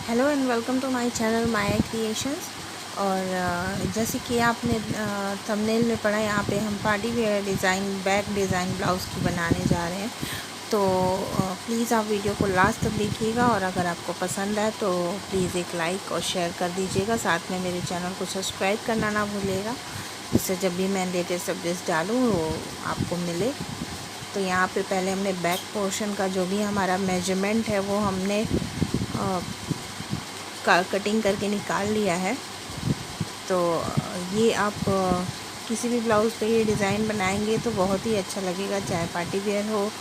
Hello and welcome to my channel Maya creations. और जैसे कि आपने थंबनेल में पढ़ा, यहाँ पे हम party wear design, back design blouse की बनाने जा रहे हैं। तो प्लीज़ आप वीडियो को लास्ट तक देखिएगा, और अगर आपको पसंद आए तो प्लीज़ एक लाइक और शेयर कर दीजिएगा। साथ में मेरे चैनल को सब्सक्राइब करना ना भूलिएगा, जिससे जब भी मैं लेटेस्ट अपडेट्स डालूँ वो आपको मिले। तो यहाँ पे पहले हमने बैक पोर्शन का जो भी हमारा मेजरमेंट है वो हमने कटिंग करके निकाल लिया है। तो ये आप किसी भी ब्लाउज़ पे ये डिज़ाइन बनाएंगे तो बहुत ही अच्छा लगेगा, चाहे पार्टी वेयर हो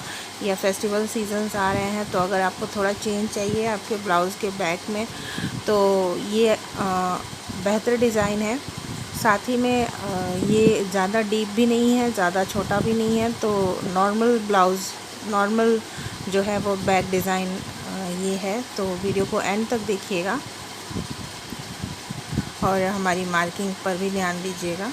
या फेस्टिवल सीजन्स आ रहे हैं। तो अगर आपको थोड़ा चेंज चाहिए आपके ब्लाउज़ के बैक में, तो ये बेहतर डिज़ाइन है। साथ ही में ये ज़्यादा डीप भी नहीं है, ज़्यादा छोटा भी नहीं है। तो नॉर्मल ब्लाउज़, नॉर्मल जो है वो बैक डिज़ाइन ये है। तो वीडियो को एंड तक देखिएगा और हमारी मार्किंग पर भी ध्यान दीजिएगा।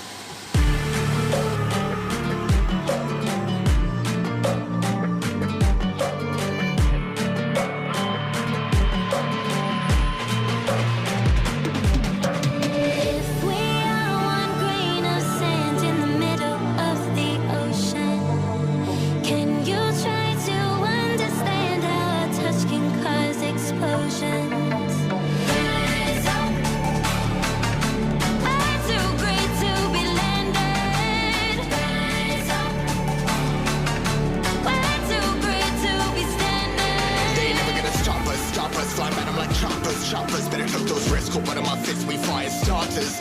Choppers, better cook those risks. Cool, but in my fists we fire starters.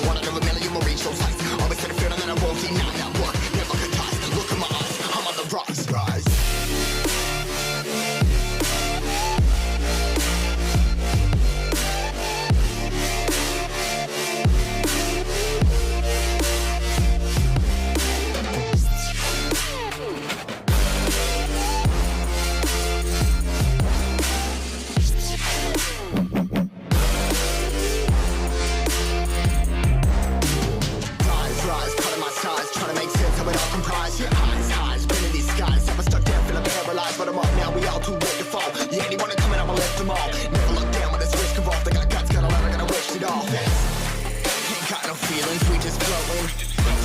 One out of a million will reach those heights. Always said a feeling that I won't deny. That work never could die. Look in my eyes, I'm on the rocks. Rise. But I'm up now, we all too late to fall. Yeah, anyone coming, I'ma lift them all. Never look down when this risk involved. I got guts, gotta learn, I gotta wish it all. Ain't got no feelings, we just flowing.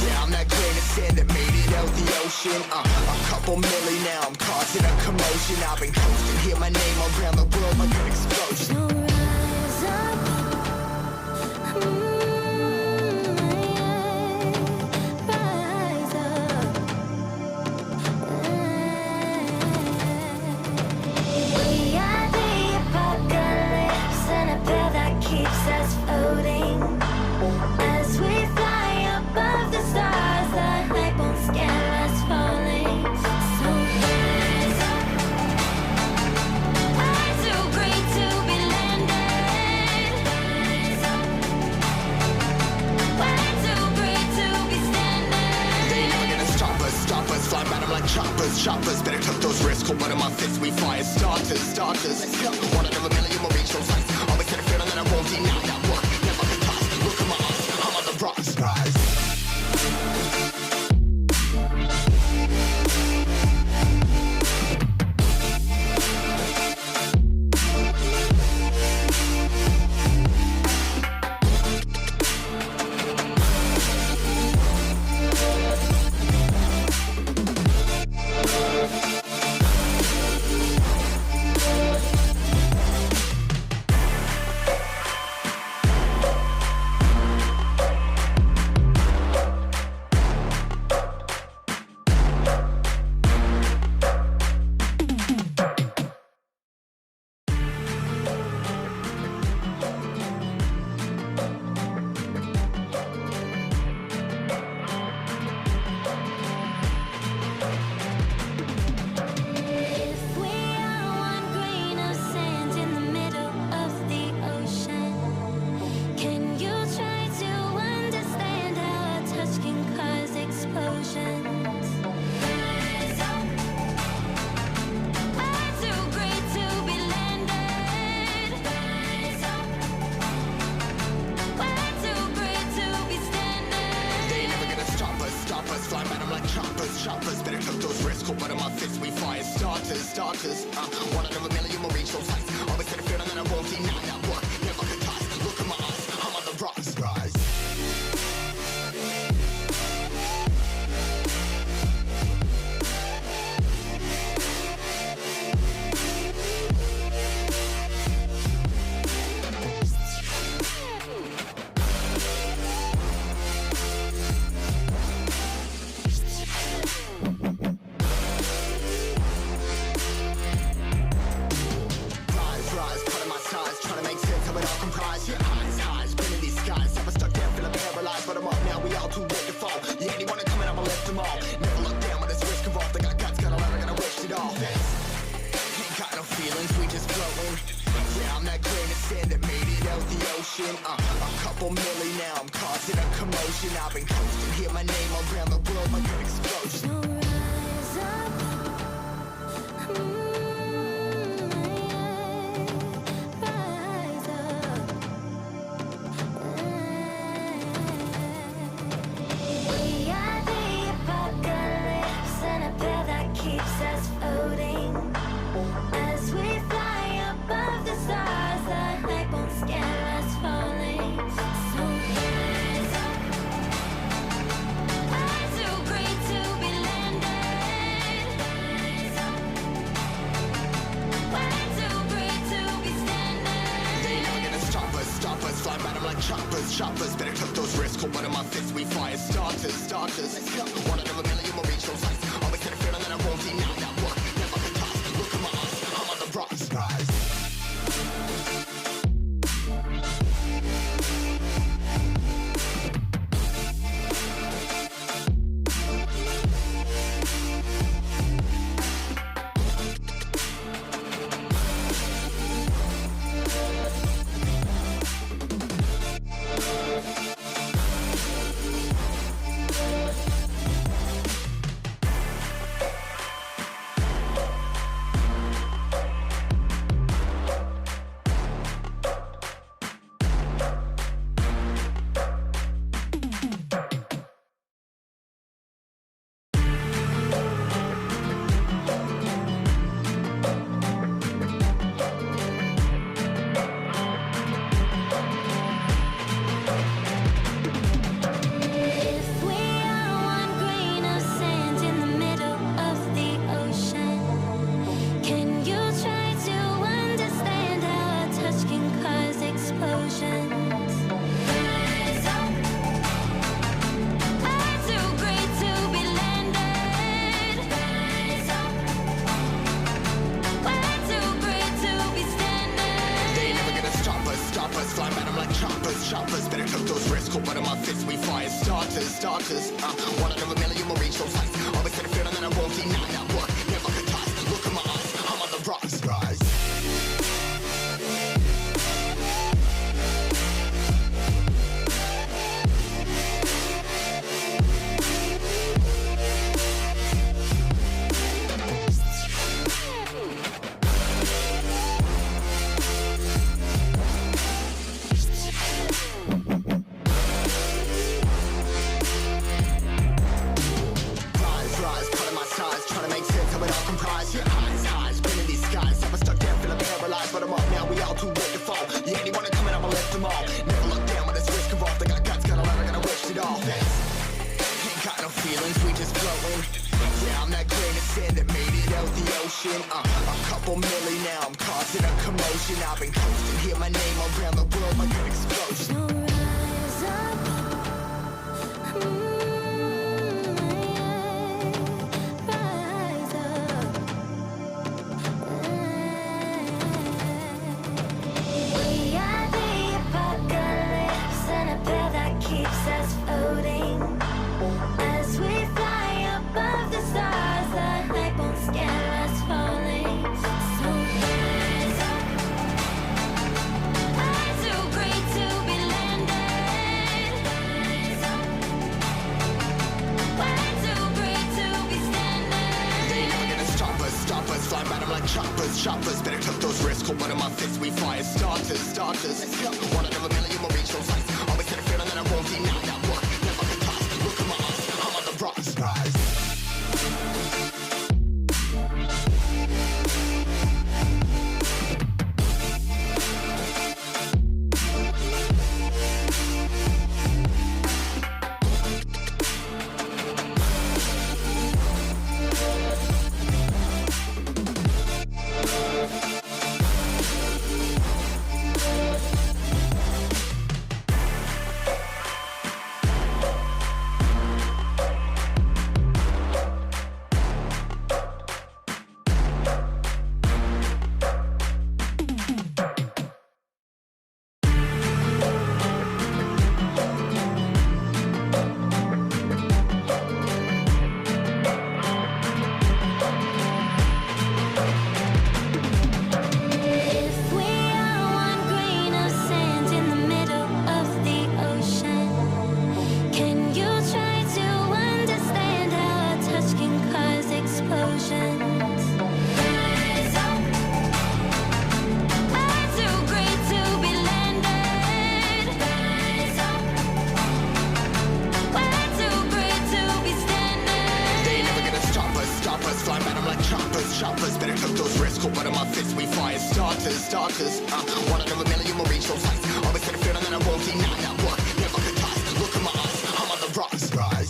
Yeah, I'm that grain of sand that made it out the ocean. A couple milli now, I'm causing a commotion. I've been coasting, hear my name around the world like an explosion. So rise up. Choppers, better took those risks. Cool, but in my fists we fire starters. Let's go. One out of a million will reach those heights. Always said a feeling that I won't deny. That work never could toss. Look in my eyes, I'm on the rocks. Rise. choppers, better took those risks. Cool, but in my fists we fire starters. One out of a million will reach those heights. Always said a feeling that I won't deny. flowing. Yeah, I'm that grain of sand that made it out the ocean. A couple milli now, I'm causing a commotion. I've been coasting, hear my name around the world like an explosion. So rise up, rise up. We are the apocalypse, and a pill that keeps us floating. As we fly above the stars, the night won't scare us falling. So rise up. I'm too great to be landed. Rise up. We're too great to be standing. They ain't never gonna stop us, fly by them like choppers. Better took those risks, hold one of my fists, we fire starters. Let's go. One out of a million will reach those heights. Always had a feeling that I won't deny that work. Never could toss, look at my eyes, I'm on the rocks. Rise. If we are one grain of sand in the middle of the ocean, can you try to understand how a touch can cause explosions? Rise up. I'm too great to be landed. Rise up. We're too great to be standing. They ain't never gonna stop us, fly by them like choppers. Better took those risks, hold one of my fists, we fire starters. One out of a million will reach those heights. Always had a feeling that I won't deny that work. Never could toss, look at my eyes, I'm on the rocks. Rise. Rise, cutting my size, trying to make sense of it all comprised. Yeah, highs, been in these skies. I was stuck down, feeling paralyzed, but I'm up now, we all too late to fall. Yeah, anyone coming, I'ma lift them all. Never look down when this risk involved. They got guts, got a lot, I gotta wish it all. Ain't got no feelings, we just flowing. Yeah, I'm that grain of sand that made it out the ocean. A couple milli now, I'm causing a commotion. I've been coasting, hear my name around the world like an explosion. So rise up, rise up. We are the apocalypse, and a pill that keeps us floating. As we fly above the stars, the night won't scare us falling. So rise up. I'm too great to be landed. Rise up. We're too great to be standing. They ain't never gonna stop us, fly by them like choppers. Better took those risks, hold one of my fists, we fire starters. Let's go. One out of a million will reach those heights. Always had a feeling that I won't deny that work. Never could toss, look at my eyes, I'm on the rocks. Rise. starters. One out of a million will reach those heights. Always had a feeling that I won't deny that work. Never could toss. Look in my eyes, I'm on the rocks. Rise.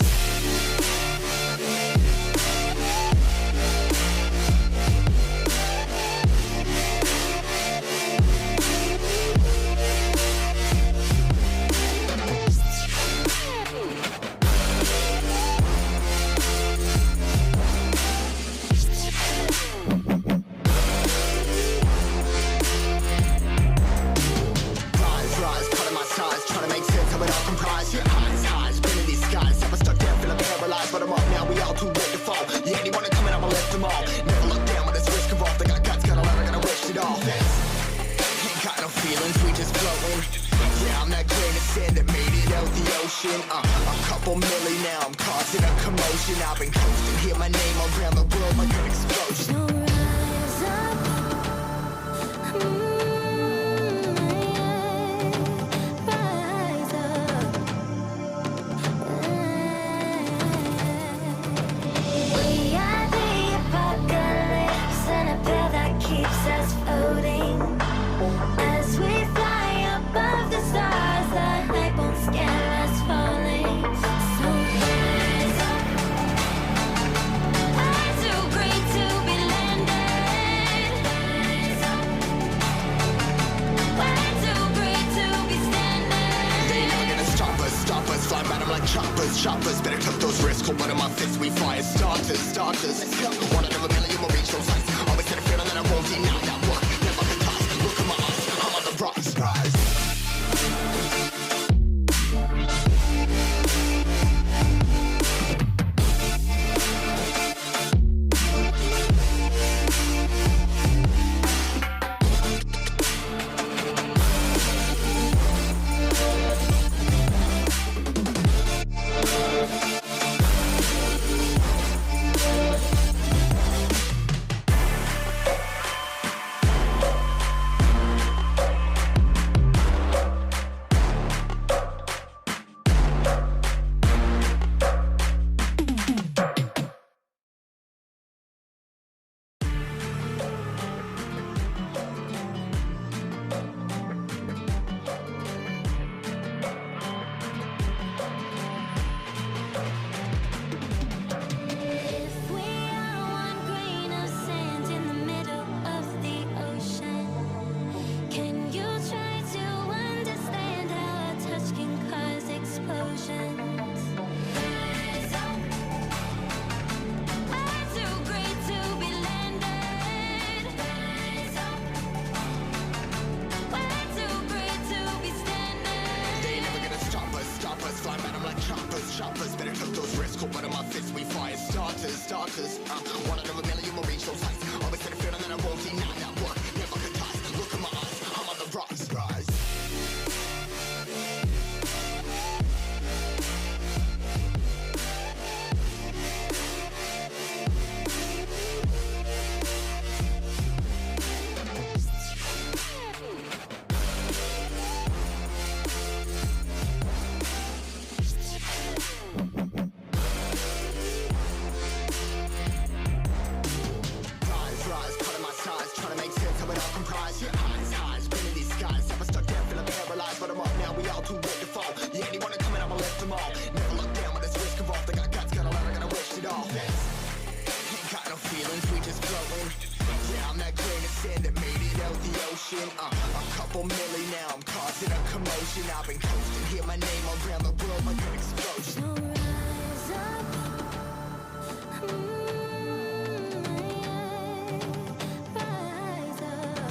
A couple milli now, I'm causing a commotion. I've been coasting, hear my name around the world like an explosion. So rise up, rise up. We are the apocalypse, and a pill that keeps us floating. As we fly above the stars, the hype won't scare us falling. So rise up. I'm too great to be landed. Rise up. We're too great to be standing. They never gonna stop us, fly by them like choppers. Better cut those risks, hold one of my fists, we fire starters. Let's go. One out of a million will reach those heights. Always had a feeling that I won't deny that work. Never could toss. Look in my eyes, I'm on the rocks. Rise. If we are one grain of sand in the middle of the ocean, can you try to understand how a touch can cause explosions? Rise up. I'm too great to be landed. Rise up. We're too great to be standing. They never gonna stop us, fly by them like choppers. Better cut those risks, hold one of my fists, we fire starters. One out of a million will reach those heights. Always had a feeling that I won't deny that work. Never could toss. Look in my eyes, I'm on the rocks. Rise. Rise, cutting my size, trying to make sense of it all comprised. Highs, spinning these skies. Never stuck down, feeling paralyzed, but I'm up now. We all too late to fall. Yeah, anyone coming, I'ma lift them all. Never look down when there's risk involved. They got guts, got a lot, I gotta wish it all. Ain't got no feelings, we just flowing. Yeah, I'm that grain of sand that made it out the ocean. A couple milli now, I'm causing a commotion. I've been coasting, hear my name around the world like an explosion. So rise up, rise up.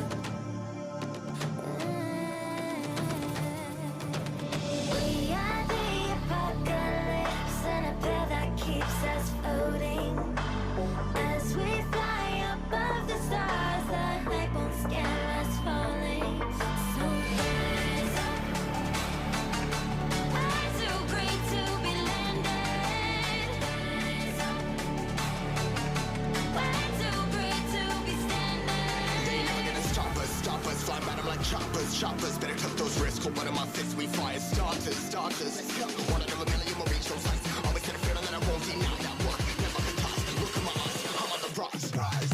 We are the apocalypse, and a pill that keeps us floating. As we fly above the stars, the hype won't scare us falling. So rise up. I'm too great to be landed. Rise up. We're too great to be standing. They never gonna stop us, fly by them like choppers. Better cut those risks, hold one of my fists, we fire starters. Let's go. One out of a million will reach those heights. Always had a feeling that I won't deny that work. Never could toss. Look in my eyes, I'm on the rocks. Rise.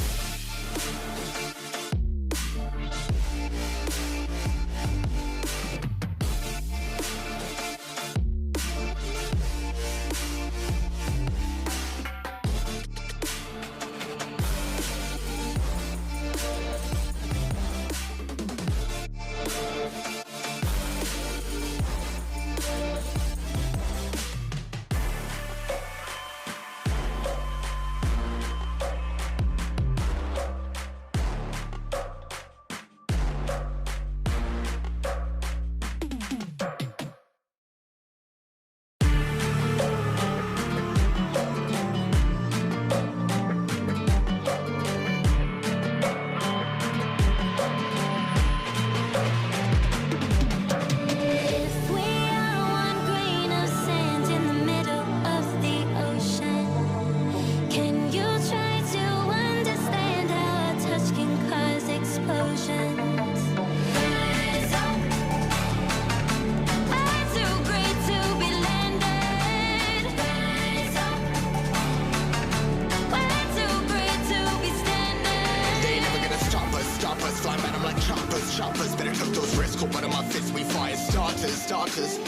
shoppers. Better took those risks, hold one of my fists, we fire starters.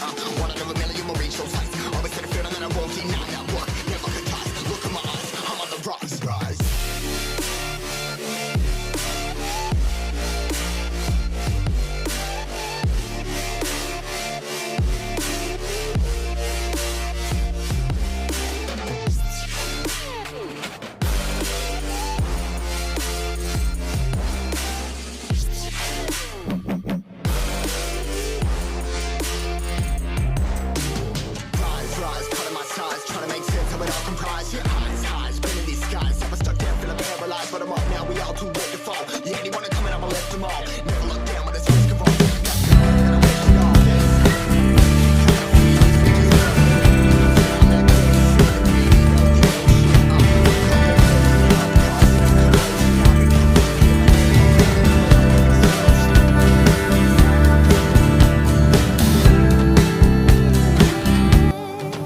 One out of a million will reach those heights. Always had a feeling that I won't deny that work. Never could toss. Look in my eyes, I'm on the rise. Rise, cutting my size, trying to make sense of it all comprised. Yeah, eyes, been in these skies. I was stuck there, feeling paralyzed, but I'm up now. We all too late to fall. Yeah, anyone coming, I'ma lift them all.